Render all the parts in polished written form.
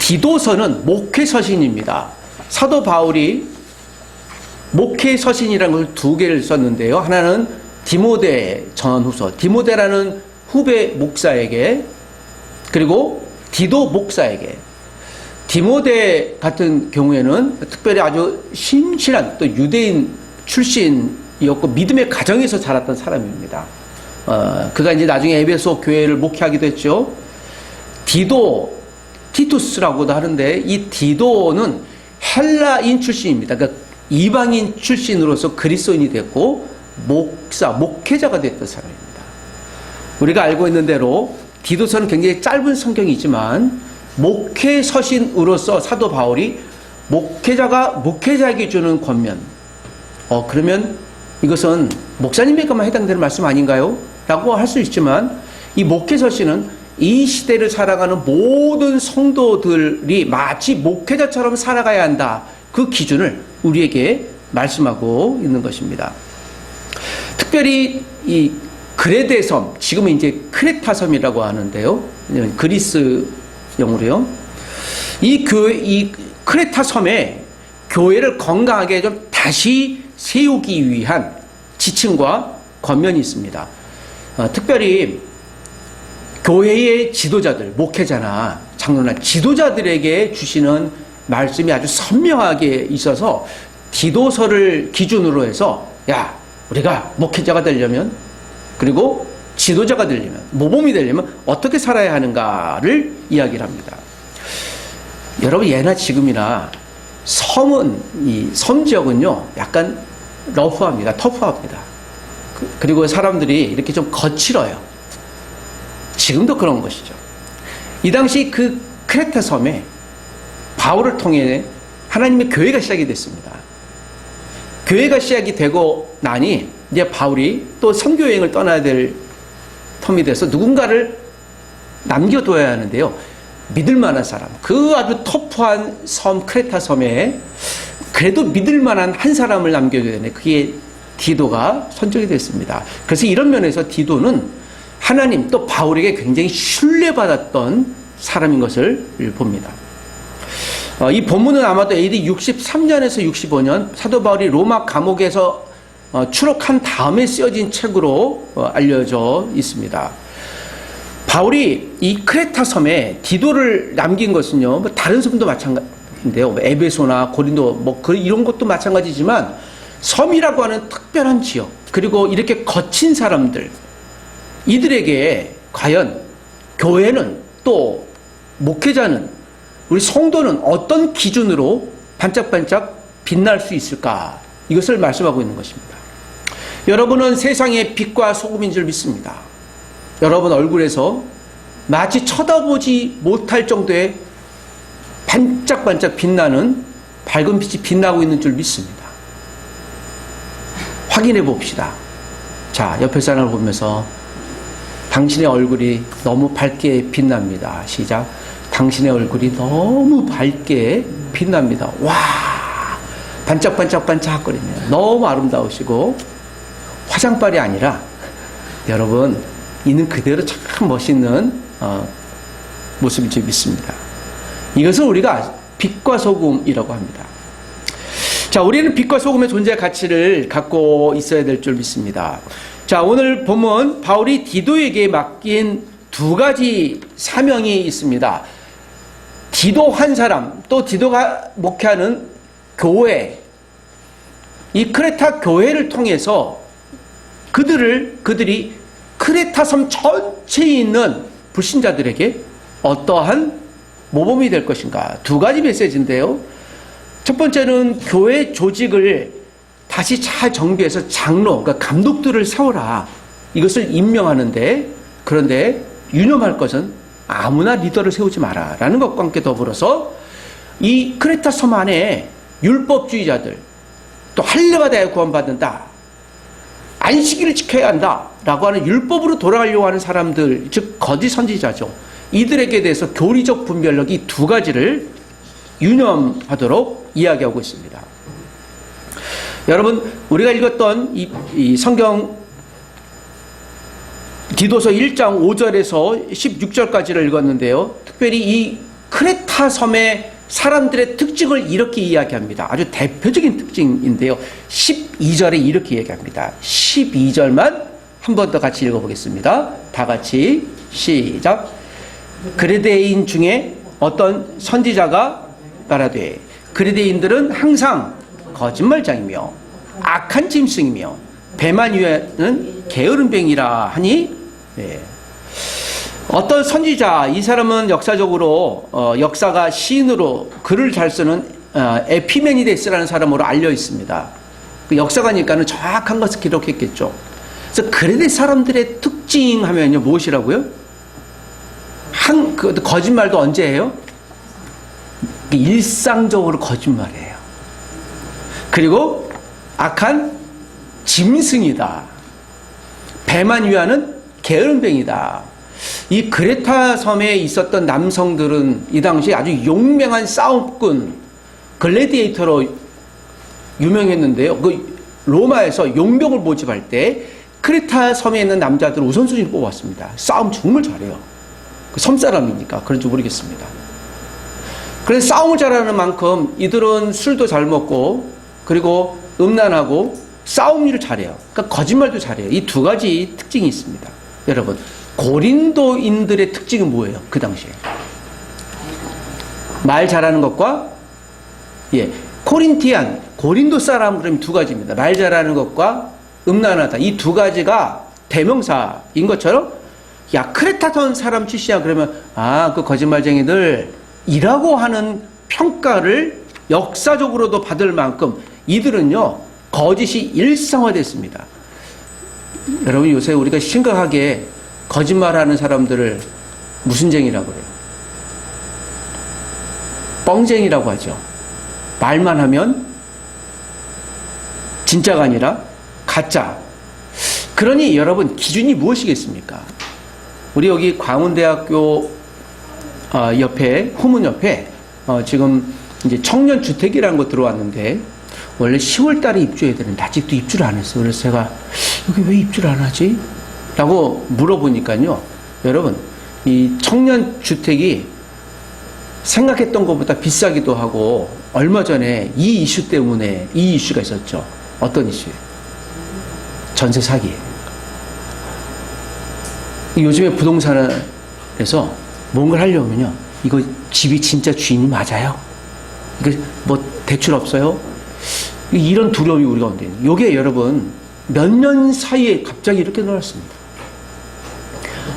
디도서는 목회서신입니다. 사도 바울이 목회서신이라는 걸 두 개를 썼는데요. 하나는 디모데 전후서, 디모데라는 후배 목사에게, 그리고 디도 목사에게. 디모데 같은 경우에는 특별히 아주 신실한 또 유대인 출신이었고 믿음의 가정에서 자랐던 사람입니다. 그가 이제 나중에 에베소 교회를 목회하기도 했죠. 티투스라고도 하는데 이 디도는 헬라인 출신입니다. 그러니까 이방인 출신으로서 그리스도인이 됐고 목회자가 됐던 사람입니다. 우리가 알고 있는 대로 디도서는 굉장히 짧은 성경이지만 목회 서신으로서 사도 바울이 목회자에게 주는 권면. 그러면 이것은 목사님에게만 해당되는 말씀 아닌가요? 라고 할 수 있지만 이 목회 서신은 이 시대를 살아가는 모든 성도들이 마치 목회자처럼 살아가야 한다. 그 기준을 우리에게 말씀하고 있는 것입니다. 특별히 이 그레데 섬, 지금은 이제 크레타 섬이라고 하는데요. 그리스 영어로요. 이 크레타 섬에 교회를 건강하게 좀 다시 세우기 위한 지침과 권면이 있습니다. 특별히 교회의 지도자들, 목회자나 장로나 지도자들에게 주시는 말씀이 아주 선명하게 있어서 디도서를 기준으로 해서 우리가 목회자가 되려면 그리고 지도자가 되려면 모범이 되려면 어떻게 살아야 하는가를 이야기를 합니다. 여러분 예나 지금이나 이 섬 지역은요 약간 러프합니다. 터프합니다. 그리고 사람들이 이렇게 좀 거칠어요. 지금도 그런 것이죠. 이 당시 그 크레타 섬에 바울을 통해 하나님의 교회가 시작이 됐습니다. 교회가 시작이 되고 나니 이제 바울이 또 선교여행을 떠나야 될 텀이 돼서 누군가를 남겨둬야 하는데요. 믿을 만한 사람, 그 아주 터프한 섬 크레타 섬에 그래도 믿을 만한 한 사람을 남겨줘야 되네. 그게 디도가 선정이 됐습니다. 그래서 이런 면에서 디도는 하나님 또 바울에게 굉장히 신뢰받았던 사람인 것을 봅니다. 이 본문은 아마도 AD 63년에서 65년 사도 바울이 로마 감옥에서 추록한 다음에 쓰여진 책으로 알려져 있습니다. 바울이 이 크레타 섬에 디도를 남긴 것은요, 다른 섬도 마찬가지인데요. 에베소나 고린도 이런 것도 마찬가지지만 섬이라고 하는 특별한 지역, 그리고 이렇게 거친 사람들, 이들에게 과연 교회는 또 목회자는 우리 성도는 어떤 기준으로 반짝반짝 빛날 수 있을까? 이것을 말씀하고 있는 것입니다. 여러분은 세상의 빛과 소금인 줄 믿습니다. 여러분 얼굴에서 마치 쳐다보지 못할 정도의 반짝반짝 빛나는 밝은 빛이 빛나고 있는 줄 믿습니다. 확인해 봅시다. 자, 옆에 사람을 보면서 당신의 얼굴이 너무 밝게 빛납니다. 시작. 당신의 얼굴이 너무 밝게 빛납니다. 와, 반짝반짝반짝거리네요. 너무 아름다우시고 화장빨이 아니라 여러분 있는 그대로 참 멋있는 모습인 줄 믿습니다. 이것을 우리가 빛과 소금이라고 합니다. 자, 우리는 빛과 소금의 존재 가치를 갖고 있어야 될 줄 믿습니다. 자, 오늘 본문 바울이 디도에게 맡긴 두 가지 사명이 있습니다. 디도 한 사람, 또 디도가 목회하는 교회, 이 크레타 교회를 통해서 그들이 크레타 섬 전체에 있는 불신자들에게 어떠한 모범이 될 것인가. 두 가지 메시지인데요. 첫 번째는 교회 조직을 다시 잘 정비해서 장로, 그러니까 감독들을 세워라. 이것을 임명하는데, 그런데 유념할 것은 아무나 리더를 세우지 마라 라는 것과 함께 더불어서 이 크레타 섬 안에 율법주의자들, 또 할례 받아야 구원받는다, 안식일을 지켜야 한다 라고 하는 율법으로 돌아가려고 하는 사람들, 즉 거짓 선지자죠. 이들에게 대해서 교리적 분별력 이 두 가지를 유념하도록 이야기하고 있습니다. 여러분, 우리가 읽었던 이 성경 디도서 1장 5절에서 16절까지를 읽었는데요. 특별히 이 크레타 섬의 사람들의 특징을 이렇게 이야기합니다. 아주 대표적인 특징인데요. 12절에 이렇게 이야기합니다. 12절만 한 번 더 같이 읽어보겠습니다. 다 같이 시작. 그레데인 중에 어떤 선지자가 말하되 그레데인들은 항상 거짓말장이며 악한 짐승이며 배만 위하는 게으름뱅이라 하니 네. 어떤 선지자, 이 사람은 역사적으로 역사가 시인으로 글을 잘 쓰는 에피메니데스라는 사람으로 알려 있습니다. 그 역사가니까는 정확한 것을 기록했겠죠. 그래서 그레데 사람들의 특징 하면요 무엇이라고요? 거짓말도 언제 해요? 일상적으로 거짓말해요. 그리고 악한 짐승이다. 배만 위하는 게으름뱅이다. 이 크레타 섬에 있었던 남성들은 이 당시 아주 용맹한 싸움꾼, 글래디에이터로 유명했는데요. 그 로마에서 용병을 모집할 때 크레타 섬에 있는 남자들을 우선순위로 뽑았습니다. 싸움 정말 잘해요. 그 섬 사람이니까 그런지 모르겠습니다. 그래서 싸움을 잘하는 만큼 이들은 술도 잘 먹고 그리고 음란하고 싸움 일을 잘해요. 그러니까 거짓말도 잘해요. 이 두 가지 특징이 있습니다. 여러분, 고린도인들의 특징은 뭐예요? 그 당시에 말 잘하는 것과 코린티안, 고린도 사람 그러면 두 가지입니다. 말 잘하는 것과 음란하다. 이 두 가지가 대명사인 것처럼 야 크레타톤 사람 출신이야 그러면 그 거짓말쟁이들 이라고 하는 평가를 역사적으로도 받을 만큼 이들은요 거짓이 일상화됐습니다. 여러분 요새 우리가 심각하게 거짓말하는 사람들을 무슨 쟁이라고 그래요? 뻥쟁이라고 하죠. 말만 하면 진짜가 아니라 가짜. 그러니 여러분 기준이 무엇이겠습니까? 우리 여기 광운대학교 옆에 후문 옆에 지금 이제 청년주택이라는 거 들어왔는데 원래 10월 달에 입주해야 되는데 아직도 입주를 안 했어요. 그래서 제가 여기 왜 입주를 안 하지? 라고 물어보니까요. 여러분 이 청년주택이 생각했던 것보다 비싸기도 하고 얼마 전에 이 이슈 때문에 이 이슈가 있었죠. 어떤 이슈? 전세 사기. 요즘에 부동산에서 뭔가를 하려면요. 이거 집이 진짜 주인이 맞아요? 이거 뭐 대출 없어요? 이런 두려움이 우리가 온대요. 이게 여러분 몇 년 사이에 갑자기 이렇게 늘었습니다.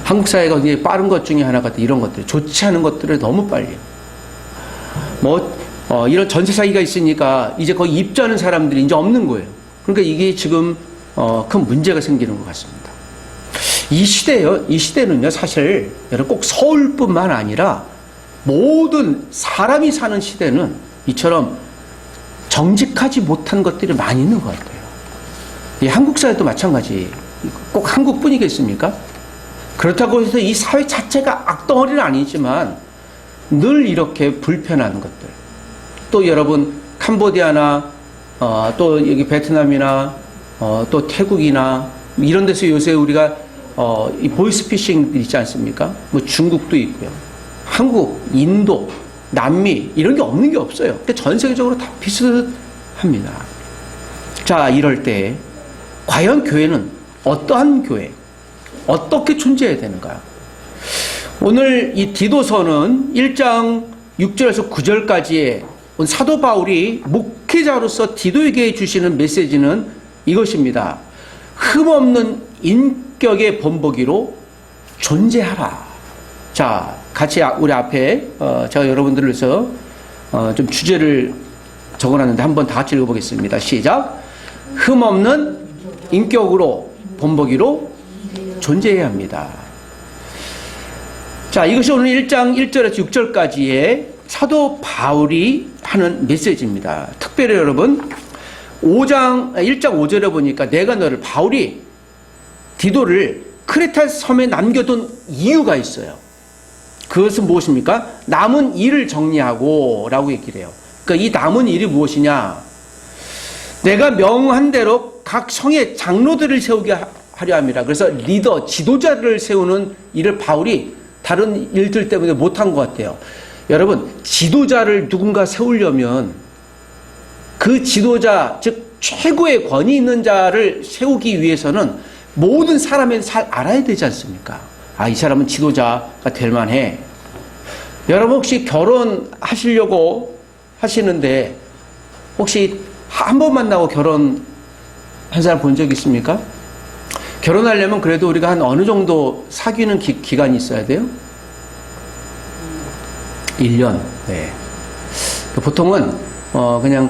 한국 사회가 굉장히 빠른 것 중에 하나가 이런 것들, 좋지 않은 것들을 너무 빨리. 이런 전세 사기가 있으니까 이제 거기 입주하는 사람들이 이제 없는 거예요. 그러니까 이게 지금 큰 문제가 생기는 것 같습니다. 이 시대는요, 사실 여러분 꼭 서울뿐만 아니라 모든 사람이 사는 시대는 이처럼 정직하지 못한 것들이 많이 있는 것 같아요. 이 한국 사회도 마찬가지. 꼭 한국뿐이겠습니까? 그렇다고 해서 이 사회 자체가 악덩어리는 아니지만 늘 이렇게 불편한 것들. 또 여러분 캄보디아나 또 여기 베트남이나 또 태국이나 이런 데서 요새 우리가 이 보이스피싱 있지 않습니까? 뭐 중국도 있고요. 한국, 인도, 남미 이런 게 없는 게 없어요. 그러니까 전 세계적으로 다 비슷합니다. 자, 이럴 때 과연 교회는 어떠한 교회, 어떻게 존재해야 되는가요? 오늘 이 디도서는 1장 6절에서 9절까지의 사도 바울이 목회자로서 디도에게 주시는 메시지는 이것입니다. 흠없는 인격의 본보기로 존재하라. 자, 같이 우리 앞에 제가 여러분들을 위해서 좀 주제를 적어놨는데 한번 다 같이 읽어보겠습니다. 시작. 흠없는 인격으로 본보기로 존재해야 합니다. 자, 이것이 오늘 1장 1절에서 6절까지의 사도 바울이 하는 메시지입니다. 특별히 여러분 1장 5절에 보니까 내가 너를 바울이 디도를 크레타 섬에 남겨둔 이유가 있어요. 그것은 무엇입니까? 남은 일을 정리하고 라고 얘기를 해요. 그러니까 이 남은 일이 무엇이냐? 내가 명한 대로 각 성의 장로들을 세우게 하려 함이라. 그래서 리더, 지도자를 세우는 일을 바울이 다른 일들 때문에 못한 것 같아요. 여러분, 지도자를 누군가 세우려면 그 지도자, 즉 최고의 권위 있는 자를 세우기 위해서는 모든 사람에 잘 알아야 되지 않습니까? 아, 이 사람은 지도자가 될 만해. 여러분 혹시 결혼하시려고 하시는데 혹시 한 번 만나고 결혼한 사람 본 적 있습니까? 결혼하려면 그래도 우리가 한 어느 정도 사귀는 기간이 있어야 돼요? 1년. 네. 보통은 그냥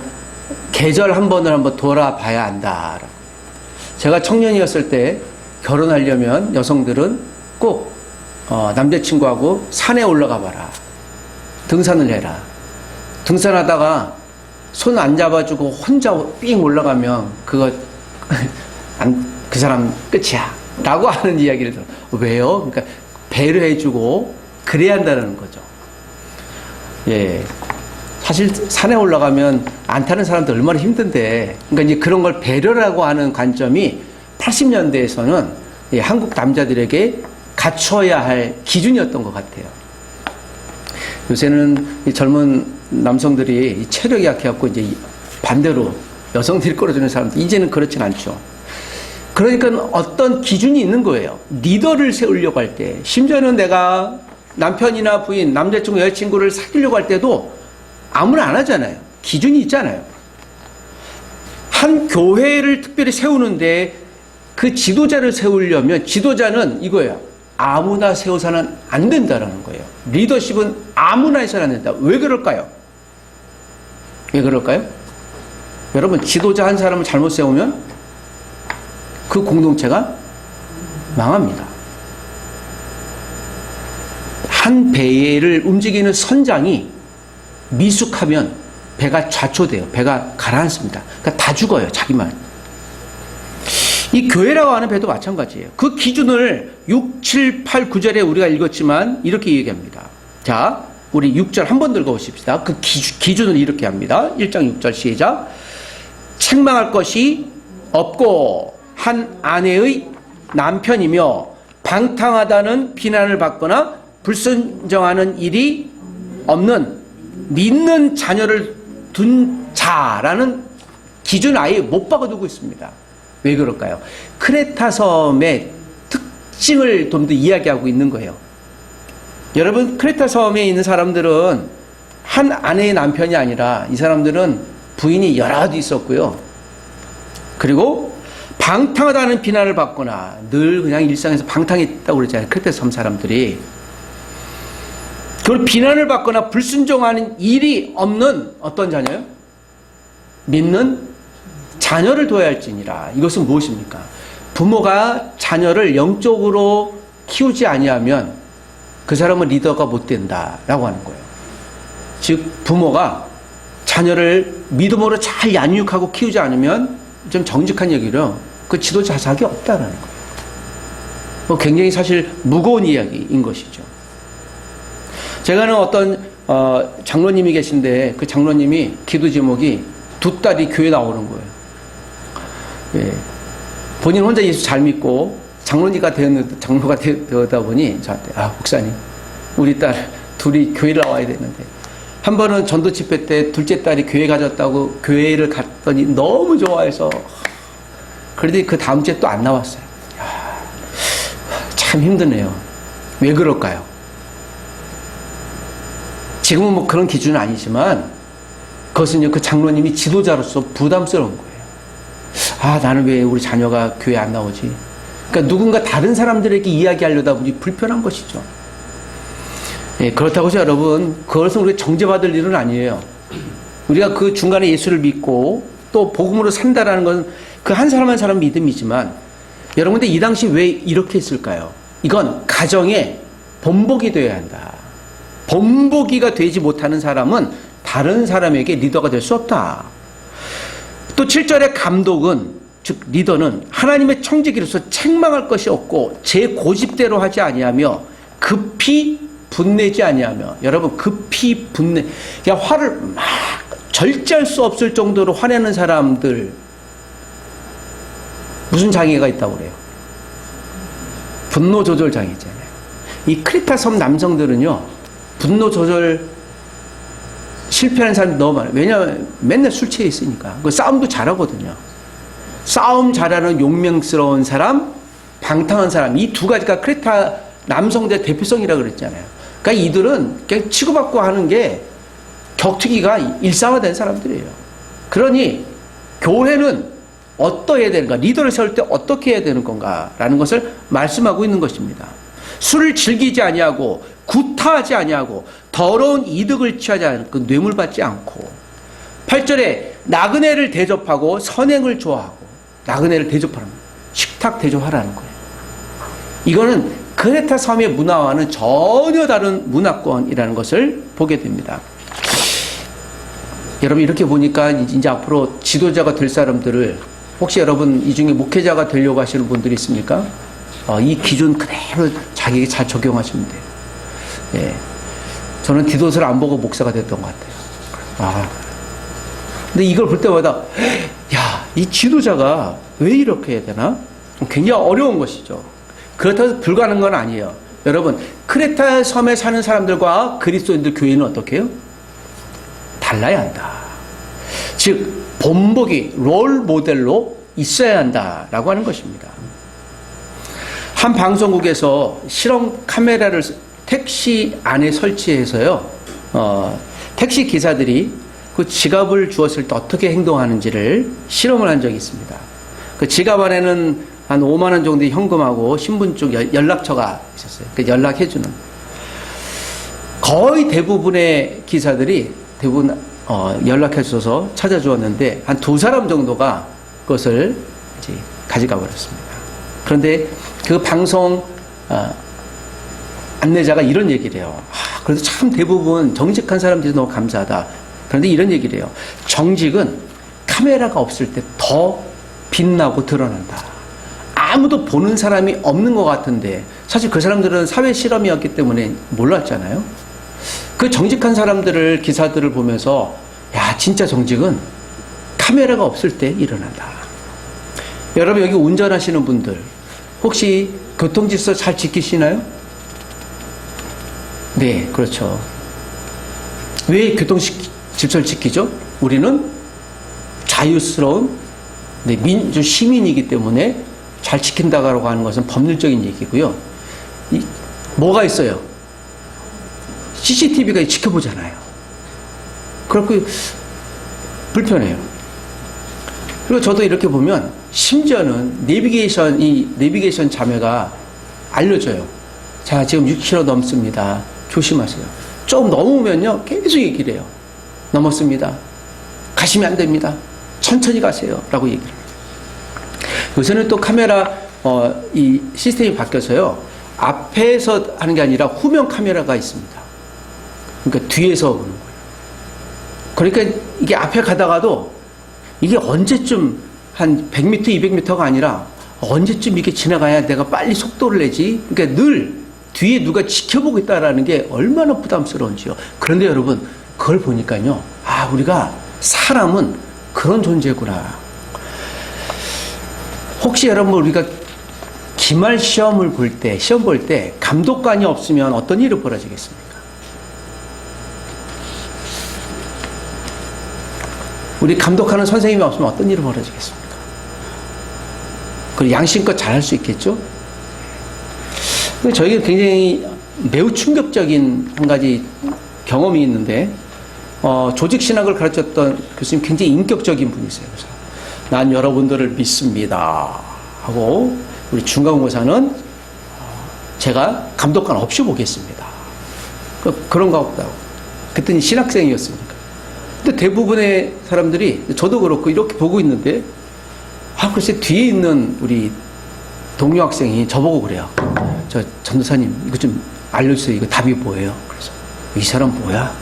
계절 한 번을 한번 돌아봐야 한다. 제가 청년이었을 때 결혼하려면 여성들은 꼭 남자친구하고 산에 올라가 봐라. 등산을 해라. 등산하다가 손 안 잡아주고 혼자 삥 올라가면 그 사람 끝이야. 라고 하는 이야기를 들어요. 왜요? 그러니까 배려해주고 그래야 한다는 거죠. 예. 사실 산에 올라가면 안 타는 사람도 얼마나 힘든데, 그러니까 이제 그런 걸 배려라고 하는 관점이 80년대에서는 한국 남자들에게 갖춰야 할 기준이었던 것 같아요. 요새는 이 젊은 남성들이 체력이 약해갖고 이제 반대로 여성들이 끌어주는 사람들, 이제는 그렇진 않죠. 그러니까 어떤 기준이 있는 거예요. 리더를 세우려고 할 때, 심지어는 내가 남편이나 부인, 남자친구, 여자친구를 사귀려고 할 때도 아무나 안 하잖아요. 기준이 있잖아요. 한 교회를 특별히 세우는데 그 지도자를 세우려면 지도자는 이거예요. 아무나 세워서는 안 된다라는 거예요. 리더십은 아무나 해서는 안 된다. 왜 그럴까요? 왜 그럴까요? 여러분, 지도자 한 사람을 잘못 세우면 그 공동체가 망합니다. 한 배를 움직이는 선장이 미숙하면 배가 좌초돼요. 배가 가라앉습니다. 그러니까 다 죽어요. 자기만. 이 교회라고 하는 배도 마찬가지예요. 그 기준을 6, 7, 8, 9절에 우리가 읽었지만 이렇게 얘기합니다. 자, 우리 6절 한번 읽어보십시다. 그 기준을 이렇게 합니다. 1장 6절 시작. 책망할 것이 없고 한 아내의 남편이며 방탕하다는 비난을 받거나 불순종하는 일이 없는 믿는 자녀를 둔 자라는 기준을 아예 못 박아두고 있습니다. 왜 그럴까요? 크레타 섬의 특징을 좀 더 이야기하고 있는 거예요. 여러분, 크레타 섬에 있는 사람들은 한 아내의 남편이 아니라 이 사람들은 부인이 여럿 있었고요. 그리고 방탕하다는 비난을 받거나 늘 그냥 일상에서 방탕했다고 그러잖아요. 크레타 섬 사람들이. 그걸 비난을 받거나 불순종하는 일이 없는 어떤 자녀요? 믿는 자녀를 둬야 할지니라. 이것은 무엇입니까? 부모가 자녀를 영적으로 키우지 아니하면 그 사람은 리더가 못 된다라고 하는 거예요. 즉 부모가 자녀를 믿음으로 잘 양육하고 키우지 않으면 좀 정직한 얘기로 그 지도 자삭이 없다라는 거예요. 굉장히 사실 무거운 이야기인 것이죠. 제가 아는 어떤 장로님이 계신데 그 장로님이 기도 제목이 두 딸이 교회 나오는 거예요. 예. 본인 혼자 예수 잘 믿고 장로가 되다 보니 저한테 목사님 우리 딸 둘이 교회를 나와야 되는데 한 번은 전도 집회 때 둘째 딸이 교회 가졌다고 교회를 갔더니 너무 좋아해서 그런데 그 다음 주에 또 안 나왔어요. 참 힘드네요. 왜 그럴까요? 지금은 뭐 그런 기준은 아니지만 그것은 그 장로님이 지도자로서 부담스러운 거예요. 나는 왜 우리 자녀가 교회 안 나오지? 그러니까 누군가 다른 사람들에게 이야기하려다 보니 불편한 것이죠. 예, 그렇다고 해서 여러분 그것은 우리가 정죄받을 일은 아니에요. 우리가 그 중간에 예수를 믿고 또 복음으로 산다라는 것은 그 한 사람 한 사람 믿음이지만 여러분 근데 이 당시 왜 이렇게 했을까요? 이건 가정의 본보기 되어야 한다. 본보기가 되지 못하는 사람은 다른 사람에게 리더가 될 수 없다. 또 7절의 감독은 즉 리더는 하나님의 청지기로서 책망할 것이 없고 제 고집대로 하지 아니하며 급히 분내지 아니하며 여러분 급히 분내 그냥 화를 막 절제할 수 없을 정도로 화내는 사람들 무슨 장애가 있다고 그래요? 분노 조절 장애잖아요. 이 크레타 섬 남성들은요 분노 조절 실패하는 사람이 너무 많아요. 왜냐하면 맨날 술 취해 있으니까. 그 싸움도 잘하거든요. 싸움 잘하는 용맹스러운 사람, 방탕한 사람, 이 두 가지가 크레타 남성들의 대표성이라고 그랬잖아요. 그러니까 이들은 그냥 치고받고 하는 게 격투기가 일상화된 사람들이에요. 그러니 교회는 어떠해야 되는가, 리더를 세울 때 어떻게 해야 되는 건가라는 것을 말씀하고 있는 것입니다. 술을 즐기지 아니하고 구타하지 아니하고 더러운 이득을 취하지 않고 뇌물 받지 않고 8절에 나그네를 대접하고 선행을 좋아하고 나그네를 대접하는 거예요. 식탁 대접하라는 거예요. 이거는 크레타 섬의 문화와는 전혀 다른 문화권이라는 것을 보게 됩니다. 여러분 이렇게 보니까 이제 앞으로 지도자가 될 사람들을 혹시 여러분 이 중에 목회자가 되려고 하시는 분들이 있습니까? 이 기준 그대로 자기에게 잘 적용하시면 돼요. 예. 저는 디도서를 안 보고 목사가 됐던 것 같아요. 근데 이걸 볼 때마다 야, 이 지도자가 왜 이렇게 해야 되나? 굉장히 어려운 것이죠. 그렇다고 불가능한 건 아니에요. 여러분 크레타 섬에 사는 사람들과 그리스도인들 교회는 어떻게 해요? 달라야 한다. 즉 본보기 롤 모델로 있어야 한다라고 하는 것입니다. 한 방송국에서 실험 카메라를 택시 안에 설치해서요, 택시 기사들이 그 지갑을 주었을 때 어떻게 행동하는지를 실험을 한 적이 있습니다. 그 지갑 안에는 한 5만 원 정도의 현금하고 신분증, 연락처가 있었어요. 그 연락해주는. 거의 대부분의 기사들이 대부분 연락해 줘서 찾아주었는데 한 2사람 정도가 그것을 이제 가져가 버렸습니다. 그런데 그 방송 안내자가 이런 얘기를 해요. 그래도 참 대부분 정직한 사람들이 너무 감사하다. 그런데 이런 얘기를 해요. 정직은 카메라가 없을 때 더 빛나고 드러난다. 아무도 보는 사람이 없는 것 같은데 사실 그 사람들은 사회 실험이었기 때문에 몰랐잖아요. 그 정직한 사람들을, 기사들을 보면서 야, 진짜 정직은 카메라가 없을 때 일어난다. 여러분 여기 운전하시는 분들 혹시 교통질서 잘 지키시나요? 네, 그렇죠. 왜 교통질서를 지키죠? 우리는 자유스러운 민주 시민이기 때문에 잘 지킨다고 하는 것은 법률적인 얘기고요. 뭐가 있어요? CCTV가 지켜보잖아요. 그렇고 불편해요. 그리고 저도 이렇게 보면 심지어는 내비게이션 자매가 알려줘요. 자, 지금 6km 넘습니다. 조심하세요. 좀 넘으면요 계속 얘기를 해요. 넘었습니다. 가시면 안 됩니다. 천천히 가세요. 라고 얘기를 해요. 요새는 또 카메라 이 시스템이 바뀌어서요. 앞에서 하는 게 아니라 후면 카메라가 있습니다. 그러니까 뒤에서 보는 거예요. 그러니까 이게 앞에 가다가도 이게 언제쯤 한 100m, 200m가 아니라 언제쯤 이게 지나가야 내가 빨리 속도를 내지. 그러니까 늘 뒤에 누가 지켜보고 있다라는 게 얼마나 부담스러운지요. 그런데 여러분 그걸 보니까요. 우리가 사람은 그런 존재구나. 혹시 여러분 우리가 기말 시험 볼 때 감독관이 없으면 어떤 일이 벌어지겠습니까? 우리 감독하는 선생님이 없으면 어떤 일이 벌어지겠습니까? 그리고 양심껏 잘할 수 있겠죠? 저희가 굉장히 매우 충격적인 한 가지 경험이 있는데, 조직신학을 가르쳤던 교수님 굉장히 인격적인 분이세요. 그래서 난 여러분들을 믿습니다 하고, 우리 중간고사는 제가 감독관 없이 보겠습니다. 그런 거 없다고. 그랬더니 신학생이었으니까. 근데 대부분의 사람들이, 저도 그렇고 이렇게 보고 있는데, 글쎄 뒤에 있는 우리 동료 학생이 저보고 그래요. 저 전도사님 이거 좀 알려주세요. 이거 답이 뭐예요? 그래서 이 사람 뭐야?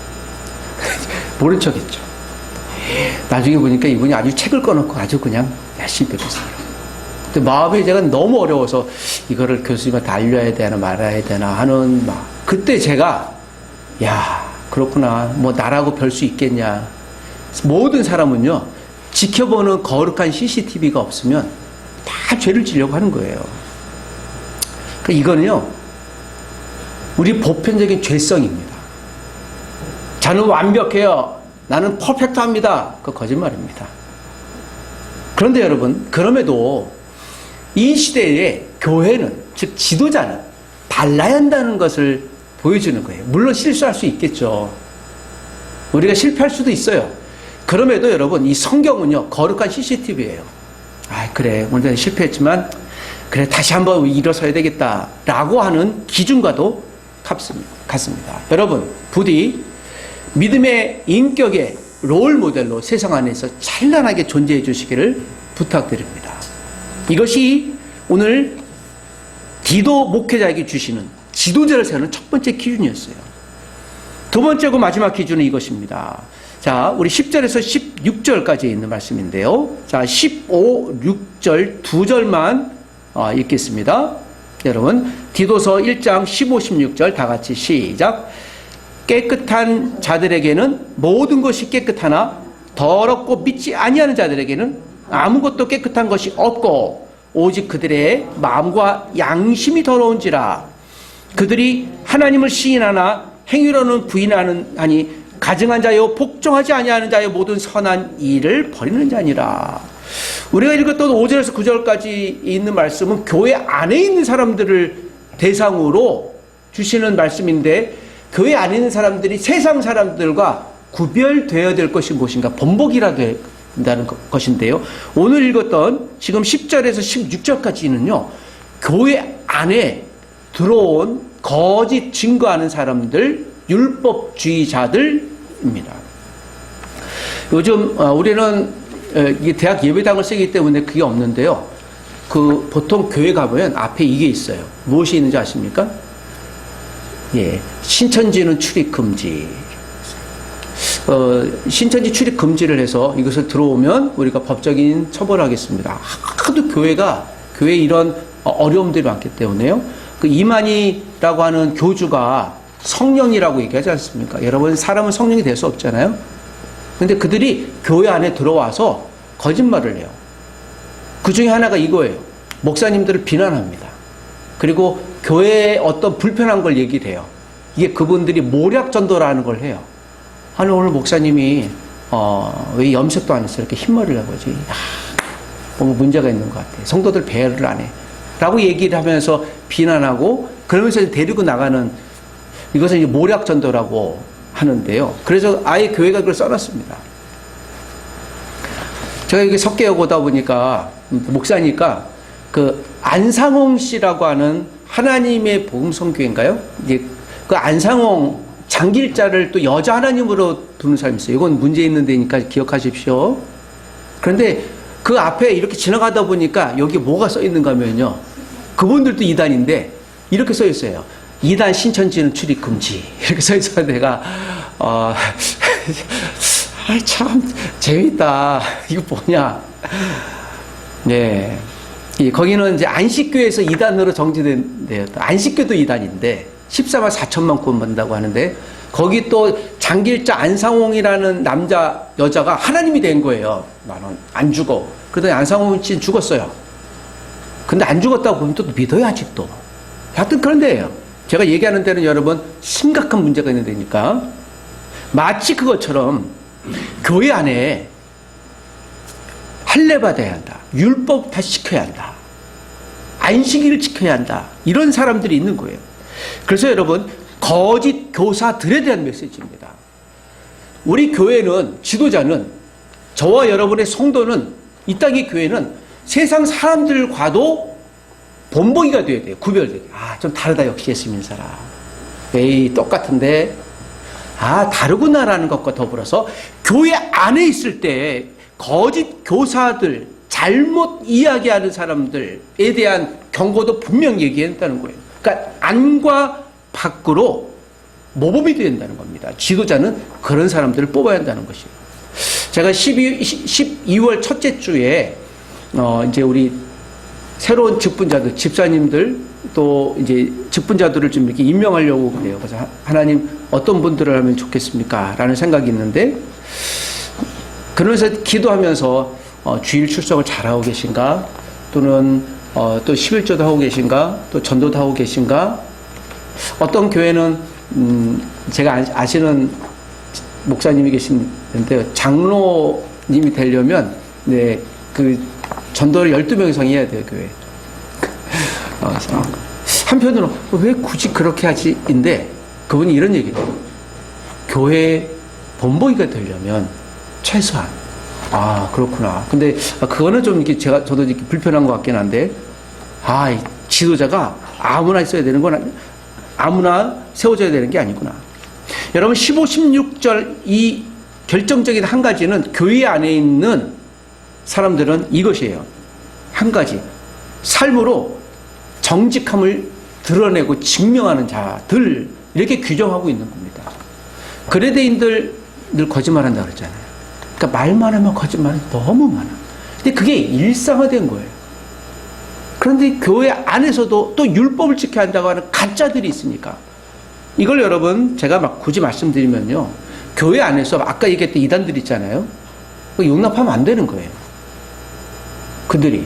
모른 척했죠. 나중에 보니까 이분이 아주 책을 꺼놓고 아주 그냥 열심히 배웠어요. 근데 마음이 제가 너무 어려워서 이거를 교수님한테 알려야 되나 말아야 되나 하는 그때 제가 그렇구나. 뭐 나라고 별 수 있겠냐. 모든 사람은요 지켜보는 거룩한 CCTV가 없으면 다 죄를 지려고 하는 거예요. 그러니까 이거는요 우리 보편적인 죄성입니다. 저는 완벽해요. 나는 퍼펙트합니다. 그 거짓말입니다. 그런데 여러분, 그럼에도 이 시대에 교회는, 즉 지도자는 달라야 한다는 것을 보여주는 거예요. 물론 실수할 수 있겠죠. 우리가 실패할 수도 있어요. 그럼에도 여러분, 이 성경은요, 거룩한 CCTV예요. 아, 그래, 오늘 실패했지만 그래, 다시 한번 일어서야 되겠다라고 하는 기준과도 같습니다. 여러분, 부디 믿음의 인격의 롤 모델로 세상 안에서 찬란하게 존재해 주시기를 부탁드립니다. 이것이 오늘 디도 목회자에게 주시는 지도자를 세우는 첫 번째 기준이었어요. 두 번째고 마지막 기준은 이것입니다. 자, 우리 10절에서 16절까지 있는 말씀인데요. 자, 15, 6절 두 절만 읽겠습니다. 여러분, 디도서 1장 15, 16절 다 같이 시작. 깨끗한 자들에게는 모든 것이 깨끗하나 더럽고 믿지 아니하는 자들에게는 아무것도 깨끗한 것이 없고 오직 그들의 마음과 양심이 더러운지라. 그들이 하나님을 시인하나 행위로는 부인하니 가증한 자요 복종하지 아니하는 자요 모든 선한 일을 버리는 자니라. 우리가 읽었던 5절에서 9절까지 있는 말씀은 교회 안에 있는 사람들을 대상으로 주시는 말씀인데, 교회 안에 있는 사람들이 세상 사람들과 구별되어야 될 것이 무엇인가, 본보기라 된다는 것인데요. 오늘 읽었던 지금 10절에서 16절까지는요, 교회 안에 들어온 거짓 증거하는 사람들, 율법주의자들입니다. 요즘 우리는 대학 예배당을 쓰기 때문에 그게 없는데요. 보통 교회 가보면 앞에 이게 있어요. 무엇이 있는지 아십니까? 예, 신천지는 출입 금지. 신천지 출입 금지를 해서 이것을 들어오면 우리가 법적인 처벌하겠습니다. 하도 교회 이런 어려움들이 많기 때문에요. 그 이만희라고 하는 교주가 성령이라고 얘기하지 않습니까? 여러분, 사람은 성령이 될 수 없잖아요. 근데 그들이 교회 안에 들어와서 거짓말을 해요. 그 중에 하나가 이거예요. 목사님들을 비난합니다. 그리고 교회에 어떤 불편한 걸 얘기를 해요. 이게 그분들이 모략전도라는 걸 해요. 아니, 오늘 목사님이 왜 염색도 안 했어? 이렇게 흰머리를 하고지. 뭔가 문제가 있는 것 같아. 성도들 배려를 안 해. 라고 얘기를 하면서 비난하고, 그러면서 데리고 나가는, 이것은 이제 모략전도라고 하는데요. 그래서 아예 교회가 그걸 써놨습니다. 제가 여기 석계역 오다 보니까, 목사니까, 그 안상홍 씨라고 하는 하나님의 복음성교회인가요? 이제 그 안상홍 장길자를 또 여자 하나님으로 두는 사람이 있어요. 이건 문제 있는 데니까 기억하십시오. 그런데 그 앞에 이렇게 지나가다 보니까 여기 뭐가 써 있는가 하면요. 그분들도 이단인데 이렇게 써 있어요. 이단 신천지는 출입 금지. 이렇게 써 있어서 내가, 참, 재밌다. 이거 뭐냐. 네. 거기는 이제 안식교에서 이단으로 정지된 데였다. 안식교도 이단인데 14만 4천만 구원 받는다고 하는데, 거기 또 장길자 안상홍이라는 여자가 하나님이 된 거예요. 나는 안 죽어. 그러더니 안상홍 씨는 죽었어요. 근데 안 죽었다고 보면 또 믿어요, 아직도. 하여튼 그런 데예요. 제가 얘기하는 데는 여러분 심각한 문제가 있는 데니까, 마치 그것처럼 교회 안에 할례 받아야 한다. 율법 다 지켜야 한다. 안식일을 지켜야 한다. 이런 사람들이 있는 거예요. 그래서 여러분, 거짓 교사들에 대한 메시지입니다. 우리 교회는, 지도자는, 저와 여러분의 성도는, 이 땅의 교회는 세상 사람들과도 본보기가 돼야 돼요. 구별되게. 좀 다르다, 역시 예수 믿는 사람. 에이, 똑같은데, 다르구나라는 것과 더불어서 교회 안에 있을 때 거짓 교사들, 잘못 이야기하는 사람들에 대한 경고도 분명히 얘기했다는 거예요. 그러니까 안과 밖으로 모범이 되어야 된다는 겁니다. 지도자는 그런 사람들을 뽑아야 한다는 것이에요. 제가 12월 첫째 주에 이제 우리 새로운 직분자들, 집사님들, 또 이제 직분자들을 좀 이렇게 임명하려고 그래요. 그래서 하나님 어떤 분들을 하면 좋겠습니까? 라는 생각이 있는데, 그러면서 기도하면서 주일 출석을 잘하고 계신가? 또는 또 11조도 하고 계신가? 또 전도도 하고 계신가? 어떤 교회는 제가 아시는 목사님이 계시는데요. 장로님이 되려면, 네, 그 전도를 12명 이상 해야 돼요, 교회. 한편으로, 왜 굳이 그렇게 하지? 인데, 그분이 이런 얘기를 해요. 교회 본보기가 되려면 최소한. 아, 그렇구나. 근데, 그거는 좀 이렇게 저도 이렇게 불편한 것 같긴 한데, 이 지도자가 아무나 있어야 되는 건, 아무나 세워져야 되는 게 아니구나. 여러분, 15, 16절 이 결정적인 한 가지는 교회 안에 있는 사람들은 이것이에요. 한 가지. 삶으로 정직함을 드러내고 증명하는 자들, 이렇게 규정하고 있는 겁니다. 그레데인들 늘 거짓말한다 그랬잖아요. 그러니까 말만 하면 거짓말이 너무 많아. 근데 그게 일상화된 거예요. 그런데 교회 안에서도 또 율법을 지켜야 한다고 하는 가짜들이 있으니까 이걸 여러분 제가 막 굳이 말씀드리면요. 교회 안에서 아까 얘기했던 이단들 있잖아요. 용납하면 안 되는 거예요. 그들이.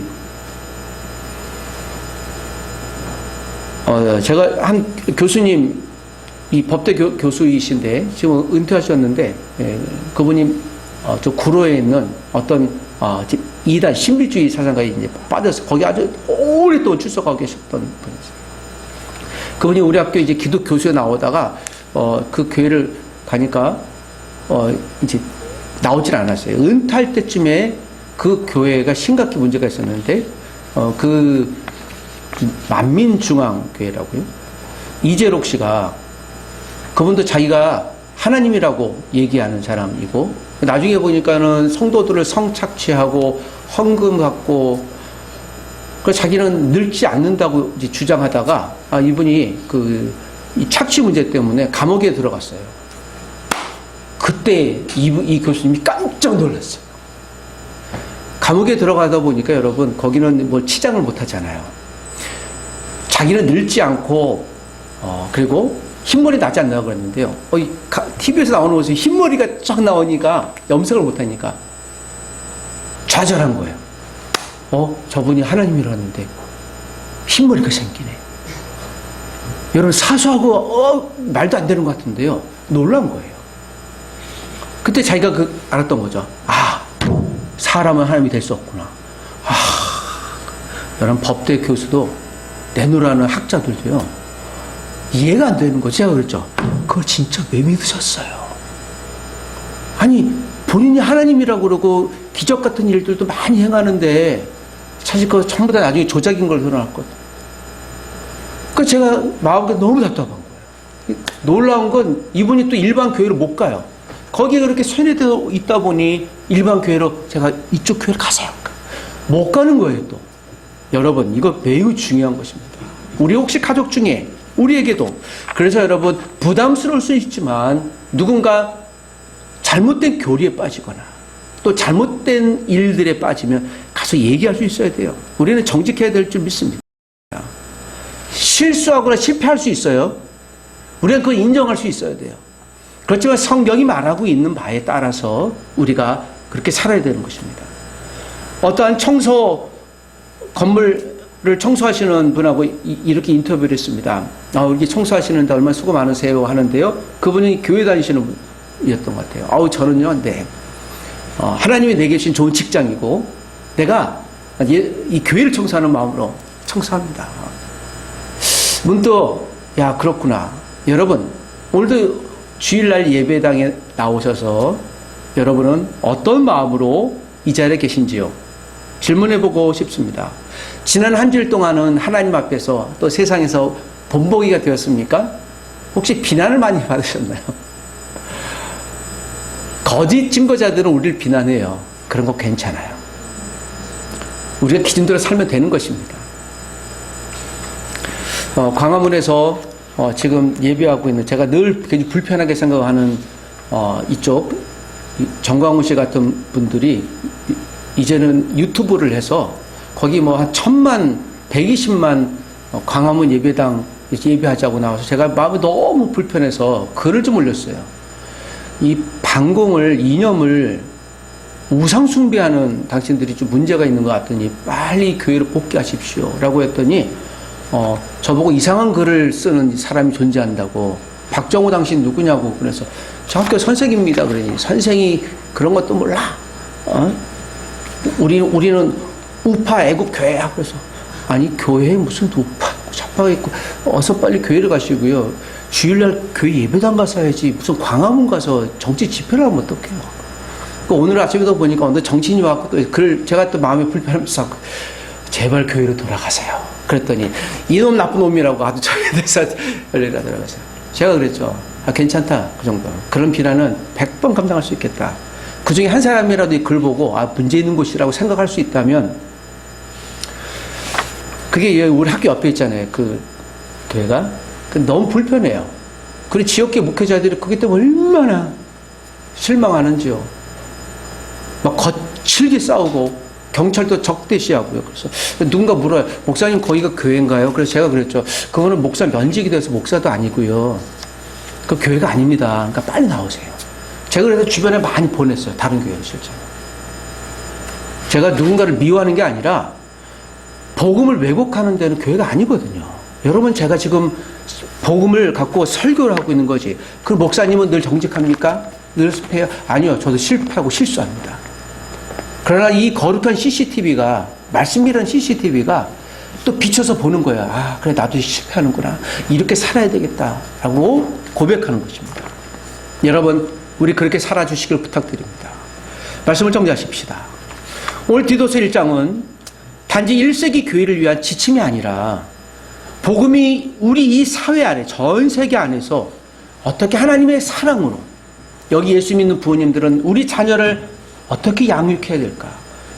제가 한 교수님, 이 법대 교수이신데 지금 은퇴하셨는데 그분이 저 구로에 있는 어떤 이단 신비주의 사상가에 이제 빠져서 거기 아주 오랫동안 출석하고 계셨던 분이세요. 그분이 우리 학교 이제 기독 교수에 나오다가 그 교회를 가니까 이제 나오질 않았어요. 은퇴할 때쯤에 그 교회가 심각히 문제가 있었는데 그 만민중앙교회라고요. 이재록 씨가 그분도 자기가 하나님이라고 얘기하는 사람이고 나중에 보니까는 성도들을 성착취하고 헌금 갖고 그 자기는 늙지 않는다고 이제 주장하다가 이분이 이 착취 문제 때문에 감옥에 들어갔어요. 그때 이 교수님이 깜짝 놀랐어요. 감옥에 들어가다 보니까 여러분 거기는 뭐 치장을 못 하잖아요. 자기는 늙지 않고 그리고 흰머리 나지 않나고 그랬는데요. TV에서 나오는 모습이 흰머리가 쫙 나오니까 염색을 못하니까 좌절한 거예요. 저분이 하나님이라는데 흰머리가 생기네. 여러분 사소하고 말도 안 되는 것 같은데요. 놀란 거예요. 그때 자기가 알았던 거죠. 사람은 하나님이 될 수 없구나. 여러분 법대 교수도 내노라는 학자들도요. 이해가 안 되는 거죠. 제가 그랬죠. 그걸 진짜 왜 믿으셨어요? 아니 본인이 하나님이라고 그러고 기적 같은 일들도 많이 행하는데 사실 그거 전부 다 나중에 조작인 걸 드러났거든. 그러니까 제가 마음이 너무 답답한 거예요. 놀라운 건 이분이 또 일반 교회로 못 가요. 거기에 그렇게 세뇌되어 있다 보니 일반 교회로 제가 이쪽 교회로 가세요. 못 가는 거예요 또. 여러분 이거 매우 중요한 것입니다. 우리 혹시 가족 중에 우리에게도 그래서 여러분 부담스러울 수 있지만 누군가 잘못된 교리에 빠지거나 또 잘못된 일들에 빠지면 가서 얘기할 수 있어야 돼요. 우리는 정직해야 될 줄 믿습니다. 실수하거나 실패할 수 있어요. 우리는 그걸 인정할 수 있어야 돼요. 그렇지만 성경이 말하고 있는 바에 따라서 우리가 그렇게 살아야 되는 것입니다. 어떠한 건물을 청소하시는 분하고 이렇게 인터뷰를 했습니다. 이렇게 청소하시는데 얼마나 수고 많으세요 하는데요. 그분이 교회 다니시는 분이었던 것 같아요. 저는요, 네. 하나님이 내게 주신 좋은 직장이고, 내가 이 교회를 청소하는 마음으로 청소합니다. 문득, 그렇구나. 여러분, 오늘도 주일날 예배당에 나오셔서 여러분은 어떤 마음으로 이 자리에 계신지요? 질문해보고 싶습니다. 지난 한 주일 동안은 하나님 앞에서 또 세상에서 본보기가 되었습니까? 혹시 비난을 많이 받으셨나요? 거짓 증거자들은 우리를 비난해요. 그런 거 괜찮아요. 우리가 기준대로 살면 되는 것입니다. 광화문에서 지금 예배하고 있는 제가 늘 굉장히 불편하게 생각하는 이쪽 정광훈 씨 같은 분들이 이제는 유튜브를 해서 거기 뭐 한 1000만, 120만 광화문 예배당 예배하자고 나와서 제가 마음이 너무 불편해서 글을 좀 올렸어요. 이 반공을, 이념을 우상숭배하는 당신들이 좀 문제가 있는 것 같더니 빨리 교회로 복귀하십시오 라고 했더니 저보고 이상한 글을 쓰는 사람이 존재한다고 박정호 당신 누구냐고 그래서 저 학교 선생입니다. 그러니 선생이 그런 것도 몰라. 우리는 우파 애국 교회야. 그래서 아니 교회에 무슨 우파 좌파가 있고 어서 빨리 교회를 가시고요. 주일날 교회 예배당 가서 해야지 무슨 광화문 가서 정치 집회를 하면 어떡해요. 오늘 아침에도 보니까 어느 정치인이 와서 또 그걸 제가 또 마음이 불편하면서 제발 교회로 돌아가세요. 그랬더니 이놈 나쁜 놈이라고 아주 저에 대해서 연락이 들어가세요. 제가 그랬죠. 괜찮다. 그 정도. 그런 비난은 100번 감당할 수 있겠다. 그 중에 한 사람이라도 이 글 보고 문제 있는 곳이라고 생각할 수 있다면 그게 우리 학교 옆에 있잖아요. 그 교회가. 너무 불편해요. 그리고 지역계 목회자들이 그기 때문에 얼마나 실망하는지요. 막 거칠게 싸우고 경찰도 적대시하고요. 그래서 누군가 물어요. 목사님 거기가 교회인가요? 그래서 제가 그랬죠. 그거는 목사 면직이 돼서 목사도 아니고요. 그 교회가 아닙니다. 그러니까 빨리 나오세요. 제가 그래서 주변에 많이 보냈어요. 다른 교회를 실제로. 제가 누군가를 미워하는 게 아니라 복음을 왜곡하는 데는 교회가 아니거든요. 여러분 제가 지금 복음을 갖고 설교를 하고 있는 거지. 그 목사님은 늘 정직합니까? 늘 실패해요? 아니요. 저도 실패하고 실수합니다. 그러나 이 거룩한 CCTV가 말씀이라는 CCTV가 또 비춰서 보는 거야. 그래 나도 실패하는구나. 이렇게 살아야 되겠다라고 고백하는 것입니다. 여러분 우리 그렇게 살아주시길 부탁드립니다. 말씀을 정리하십시다. 오늘 디도서 1장은 단지 1세기 교회를 위한 지침이 아니라 복음이 우리 이 사회 안에 전 세계 안에서 어떻게 하나님의 사랑으로 여기 예수 믿는 부모님들은 우리 자녀를 어떻게 양육해야 될까?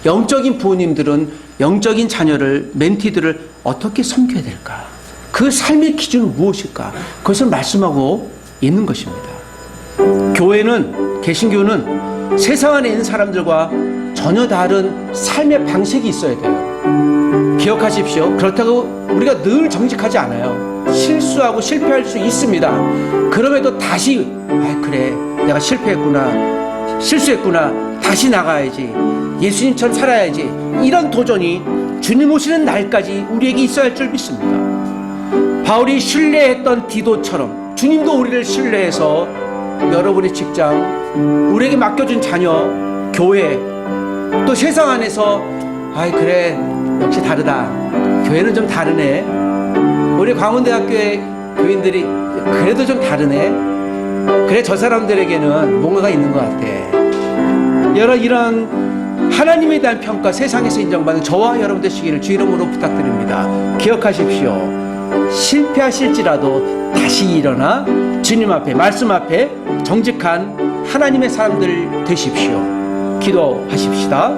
영적인 부모님들은 영적인 자녀를 멘티들을 어떻게 섬겨야 될까? 그 삶의 기준은 무엇일까? 그것을 말씀하고 있는 것입니다. 교회는 개신교는 세상 안에 있는 사람들과 전혀 다른 삶의 방식이 있어야 돼요. 기억하십시오. 그렇다고 우리가 늘 정직하지 않아요. 실수하고 실패할 수 있습니다. 그럼에도 다시 그래 내가 실패했구나 실수했구나 다시 나가야지 예수님처럼 살아야지 이런 도전이 주님 오시는 날까지 우리에게 있어야 할 줄 믿습니다. 바울이 신뢰했던 디도처럼 주님도 우리를 신뢰해서 여러분의 직장 우리에게 맡겨준 자녀 교회 또 세상 안에서 그래 역시 다르다 교회는 좀 다르네 우리 광운대학교의 교인들이 그래도 좀 다르네 그래 저 사람들에게는 뭔가가 있는 것 같아. 이런 하나님에 대한 평가 세상에서 인정받는 저와 여러분 되시기를 주 이름으로 부탁드립니다. 기억하십시오. 실패하실지라도 다시 일어나 주님 앞에 말씀 앞에 정직한 하나님의 사람들 되십시오. 기도하십시다.